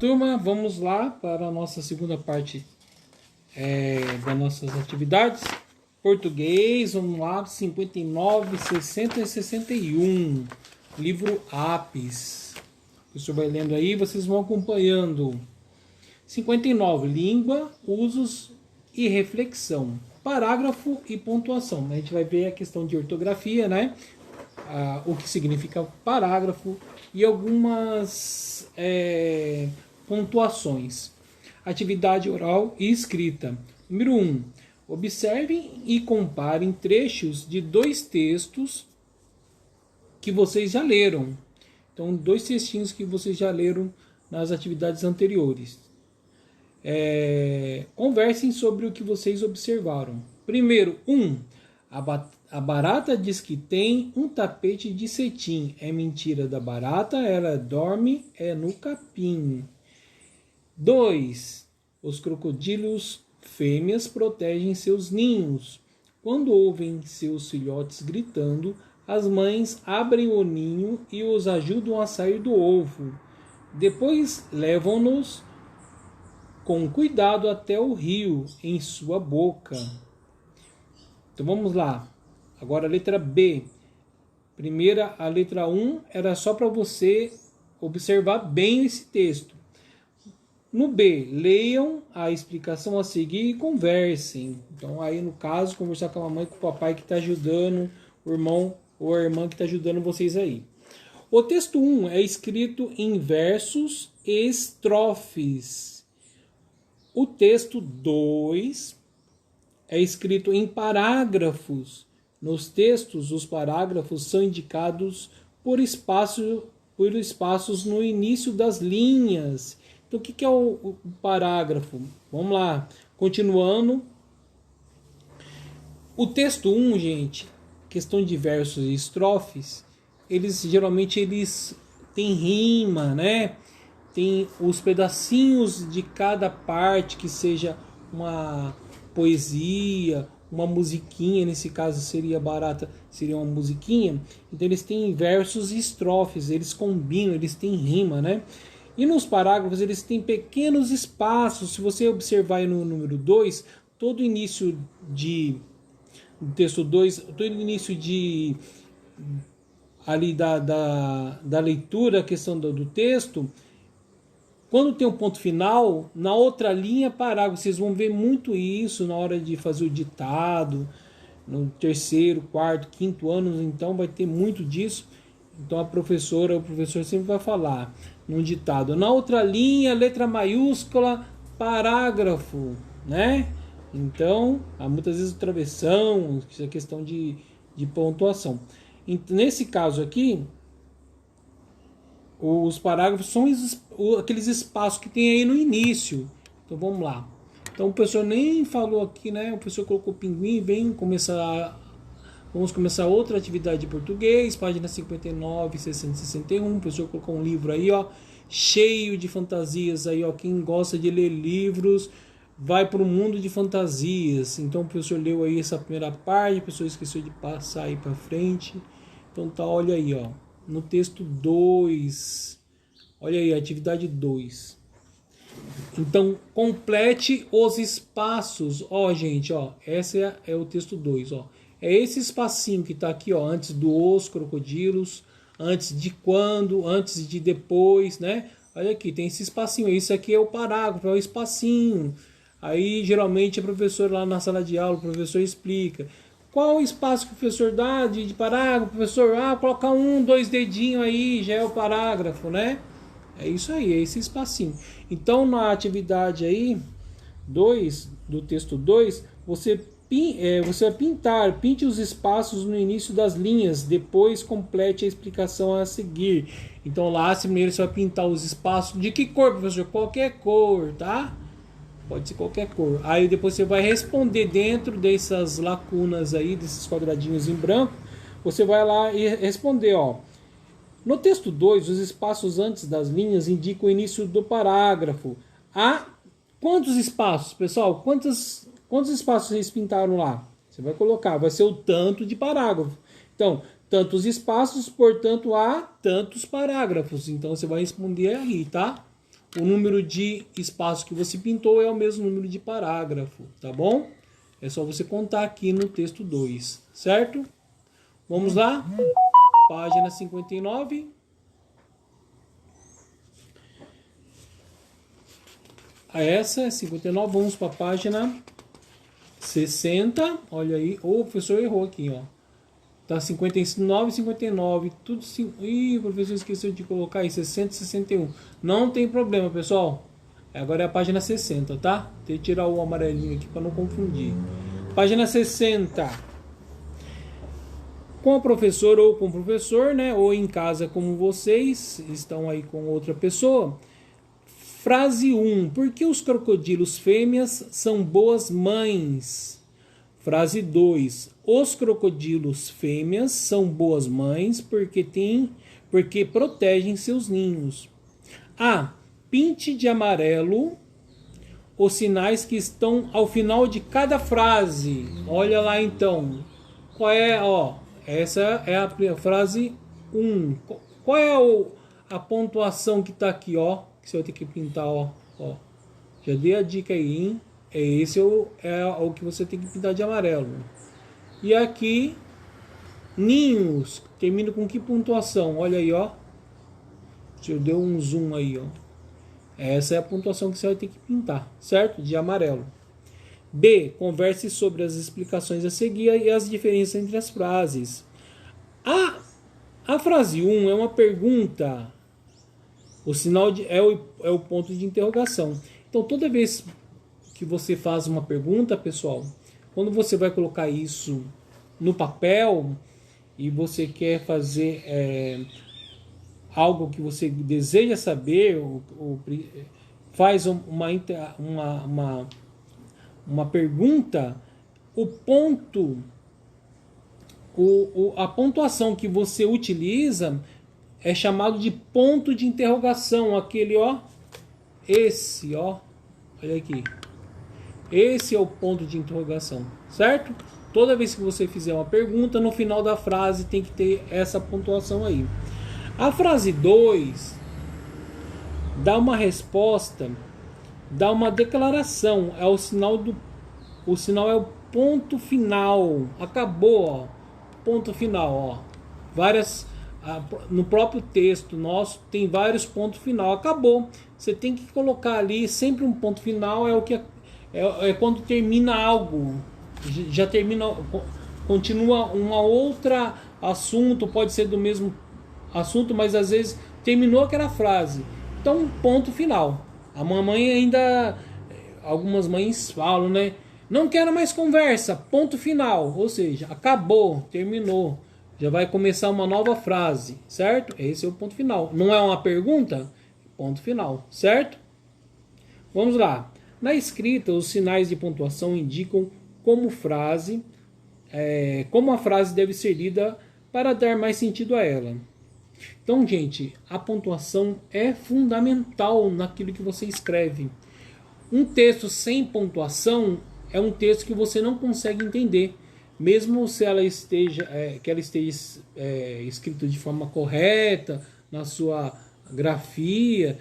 Turma, vamos lá para a nossa segunda parte das nossas atividades. Português, vamos lá, 59, 60 e 61. Livro Apis. O professor vai lendo aí, vocês vão acompanhando. 59, língua, usos e reflexão. Parágrafo e pontuação. A gente vai ver a questão de ortografia, né? O que significa parágrafo e algumas pontuações. Atividade oral e escrita. Número 1. Observem e comparem trechos de dois textos que vocês já leram. Então, dois textinhos que vocês já leram nas atividades anteriores. Conversem sobre o que vocês observaram. Primeiro, 1. A barata diz que tem um tapete de cetim. É mentira da barata, ela dorme no capim. 2. Os crocodilos fêmeas protegem seus ninhos. Quando ouvem seus filhotes gritando, as mães abrem o ninho e os ajudam a sair do ovo. Depois levam-nos com cuidado até o rio em sua boca. Então vamos lá. Agora a letra B. Primeira, a letra 1 era só para você observar bem esse texto. No B, leiam a explicação a seguir e conversem. Então aí no caso, conversar com a mamãe e com o papai que está ajudando, o irmão ou a irmã que está ajudando vocês aí. O texto 1 é escrito em versos e estrofes. O texto 2 é escrito em parágrafos. Nos textos, os parágrafos são indicados por espaços no início das linhas. Então, o que é o parágrafo? Vamos lá. Continuando. O texto 1, gente, questão de versos e estrofes, geralmente têm rima, né? Tem os pedacinhos de cada parte, que seja uma poesia, uma musiquinha, nesse caso seria barata, seria uma musiquinha. Então eles têm versos e estrofes, eles combinam, eles têm rima, né? E nos parágrafos eles têm pequenos espaços. Se você observar aí no número 2, todo início do texto 2, todo início ali da leitura, a questão do texto, quando tem um ponto final, na outra linha parágrafo, vocês vão ver muito isso na hora de fazer o ditado, no terceiro, quarto, quinto ano, então vai ter muito disso. Então o professor sempre vai falar num ditado. Na outra linha, letra maiúscula, parágrafo, né? Então, há muitas vezes travessão, isso é questão de pontuação. Nesse caso aqui, os parágrafos são aqueles espaços que tem aí no início. Então vamos lá. Então o professor nem falou aqui, né? O professor colocou pinguim, vamos começar outra atividade de português, página 59, 60 e 61. O professor colocou um livro aí, ó, cheio de fantasias aí, ó. Quem gosta de ler livros vai para o mundo de fantasias. Então o professor leu aí essa primeira parte, o professor esqueceu de passar aí para frente. Então tá, olha aí, ó, no texto 2. Olha aí, atividade 2. Então, complete os espaços. Ó, gente, ó, esse é o texto 2, ó. É esse espacinho que está aqui, ó, antes do os crocodilos, antes de quando, antes de depois, né? Olha aqui, tem esse espacinho. Isso aqui é o parágrafo, é o espacinho. Aí, geralmente, o professor lá na sala de aula, o professor explica. Qual o espaço que o professor dá de parágrafo? Professor, coloca 1, 2 dedinhos aí, já é o parágrafo, né? É isso aí, é esse espacinho. Então, na atividade aí, 2, do texto 2, você vai pinte os espaços no início das linhas, depois complete a explicação a seguir. Então lá, primeiro você vai pintar os espaços. De que cor, professor? Qualquer cor, tá? Pode ser qualquer cor. Aí depois você vai responder dentro dessas lacunas aí, desses quadradinhos em branco. Você vai lá e responder, ó. No texto 2, os espaços antes das linhas indicam o início do parágrafo. Há quantos espaços, pessoal? Quantos espaços vocês pintaram lá? Você vai colocar, vai ser o tanto de parágrafo. Então, tantos espaços, portanto, há tantos parágrafos. Então, você vai responder aí, tá? o número de espaço que você pintou é o mesmo número de parágrafo, tá bom? É só você contar aqui no texto 2, certo? Vamos lá? Página 59. Essa é 59, vamos para a página 60. Olha aí, o professor errou aqui, ó. Tá 59, 59, tudo Ih, o professor esqueceu de colocar aí 60 e 61. Não tem problema, pessoal. Agora é a página 60, tá? Tem que tirar o amarelinho aqui para não confundir. Página 60. Com a professora ou com o professor, né? Ou em casa como vocês estão aí com outra pessoa. Frase 1. Por que os crocodilos fêmeas são boas mães? Frase 2. Os crocodilos fêmeas são boas mães porque protegem seus ninhos. A. Pinte de amarelo os sinais que estão ao final de cada frase. Olha lá então. Qual é, ó? Essa é a frase 1. Qual é a pontuação que está aqui, ó? Que você vai ter que pintar, ó. Já dei a dica aí, hein? Esse é o que você tem que pintar de amarelo. E aqui, ninhos. Termina com que pontuação? Olha aí, ó. Deixa eu dar um zoom aí, ó. Essa é a pontuação que você vai ter que pintar, certo? De amarelo. B. Converse sobre as explicações a seguir e as diferenças entre as frases. A frase 1 é uma pergunta. O sinal é o ponto de interrogação. Então, toda vez que você faz uma pergunta, pessoal, quando você vai colocar isso no papel e você quer fazer algo que você deseja saber, faz uma pergunta, o ponto, a pontuação que você utiliza é chamado de ponto de interrogação. Aquele, ó, esse, ó, olha aqui. Esse é o ponto de interrogação, certo? Toda vez que você fizer uma pergunta, no final da frase tem que ter essa pontuação aí. A frase 2 dá uma resposta, dá uma declaração, é o sinal é o ponto final. Acabou, ó. Ponto final, ó. No próprio texto nosso tem vários pontos final. Acabou. Você tem que colocar ali sempre um ponto final, é o que é quando termina algo. Já termina, continua uma outra assunto, pode ser do mesmo assunto, mas às vezes terminou aquela frase. Então, ponto final. A mamãe ainda, algumas mães falam, né? Não quero mais conversa, ponto final. Ou seja, acabou, terminou. Já vai começar uma nova frase, certo? Esse é o ponto final. Não é uma pergunta? Ponto final, certo? Vamos lá. Na escrita, os sinais de pontuação indicam como a frase deve ser lida para dar mais sentido a ela. Então, gente, a pontuação é fundamental naquilo que você escreve. Um texto sem pontuação é um texto que você não consegue entender, mesmo se ela esteja escrita de forma correta, na sua grafia.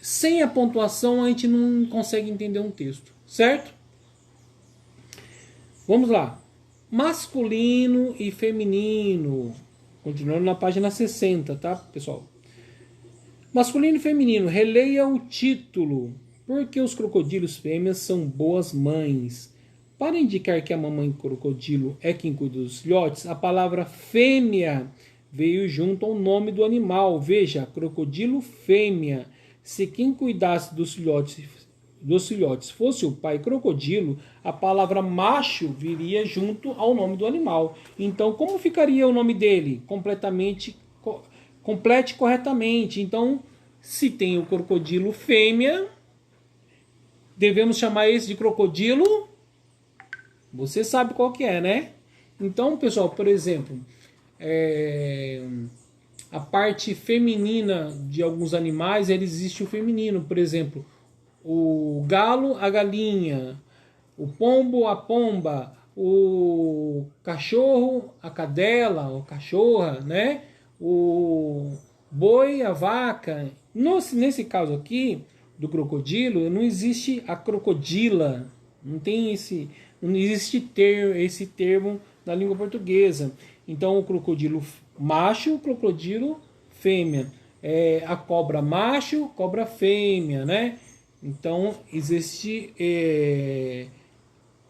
Sem a pontuação a gente não consegue entender um texto, certo? Vamos lá. Masculino e feminino. Continuando na página 60, tá, pessoal? Masculino e feminino. Releia o título. Por que os crocodilos fêmeas são boas mães? Para indicar que a mamãe crocodilo é quem cuida dos filhotes, a palavra fêmea veio junto ao nome do animal. Veja, crocodilo fêmea. Se quem cuidasse dos filhotes fosse o pai crocodilo, a palavra macho viria junto ao nome do animal. Então, como ficaria o nome dele? Complete corretamente. Então, se tem o crocodilo fêmea, devemos chamar esse de crocodilo. Você sabe qual que é, né? Então, pessoal, por exemplo, a parte feminina de alguns animais, existe o feminino. Por exemplo, o galo, a galinha, o pombo, a pomba, o cachorro, a cadela, ou cachorra, né? O boi, a vaca. Nesse caso aqui, do crocodilo, não existe a crocodila. Não existe esse termo na língua portuguesa. Então, o crocodilo macho, o crocodilo fêmea. A cobra macho, cobra fêmea, né? Então, existe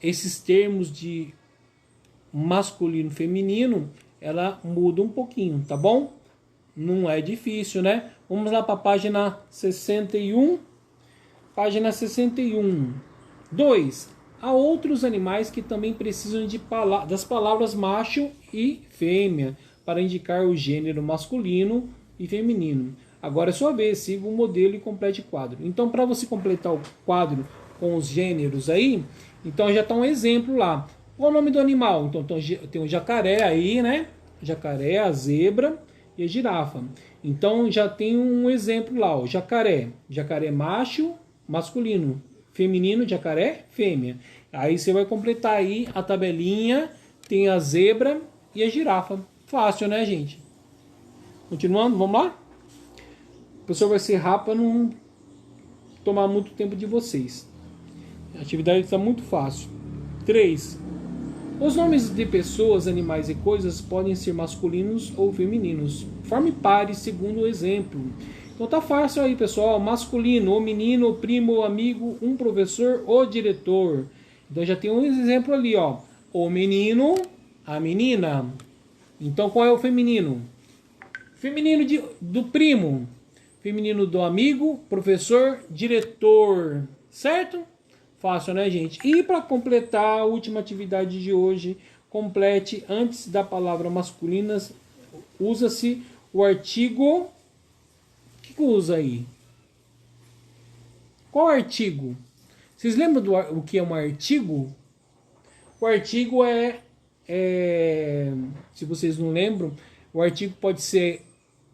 esses termos de masculino, feminino, ela muda um pouquinho, tá bom? Não é difícil, né? Vamos lá para a página 61. Página 61. 2. Há outros animais que também precisam das palavras macho e fêmea para indicar o gênero masculino e feminino. Agora é sua vez, siga o modelo e complete o quadro. Então, para você completar o quadro com os gêneros aí, então já está um exemplo lá. Qual o nome do animal? Então tem o jacaré aí, né? Jacaré, a zebra e a girafa. Então já tem um exemplo lá, o jacaré. Jacaré macho, masculino. Feminino, jacaré, fêmea. Aí você vai completar aí a tabelinha, tem a zebra e a girafa. Fácil, né, gente? Continuando, vamos lá? O professor vai ser rápido para não tomar muito tempo de vocês. A atividade está muito fácil. 3. Os nomes de pessoas, animais e coisas podem ser masculinos ou femininos. Forme pares segundo o exemplo. Então tá fácil aí, pessoal. Masculino, o menino, o primo, o amigo, um professor, o diretor. Então já tem um exemplo ali, ó. O menino, a menina. Então qual é o feminino? Feminino do primo. Feminino do amigo, professor, diretor. Certo? Fácil, né, gente? E para completar a última atividade de hoje, complete antes da palavra masculinas, usa-se o artigo. O que usa aí? Qual artigo? Vocês lembram o que é um artigo? O artigo se vocês não lembram, o artigo pode ser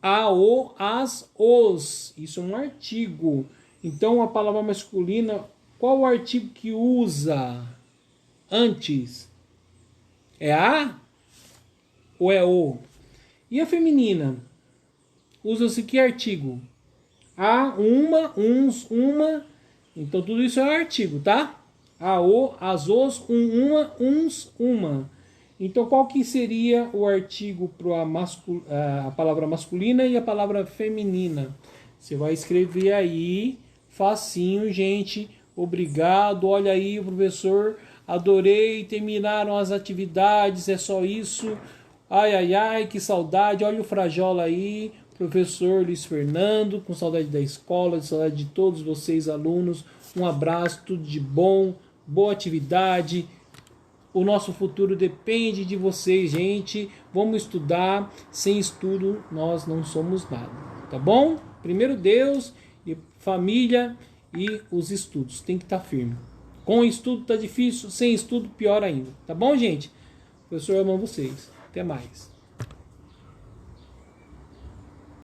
a, o, as, os. Isso é um artigo. Então a palavra masculina, qual o artigo que usa antes? É a ou é o? E a feminina? Usa-se que artigo? A, uma, uns, uma. Então tudo isso é artigo, tá? A, o, as, os, uma, uns, uma. Então qual que seria o artigo para a palavra masculina e a palavra feminina? Você vai escrever aí, facinho, gente. Obrigado, olha aí, professor. Adorei, terminaram as atividades, é só isso. Ai, ai, ai, que saudade. Olha o Frajola aí, professor Luiz Fernando, com saudade da escola, saudade de todos vocês, alunos. Um abraço, tudo de bom, boa atividade. O nosso futuro depende de vocês, gente. Vamos estudar. Sem estudo, nós não somos nada. Tá bom? Primeiro Deus e família e os estudos. Tem que estar firme. Com estudo tá difícil, sem estudo pior ainda. Tá bom, gente? O professor ama vocês. Até mais.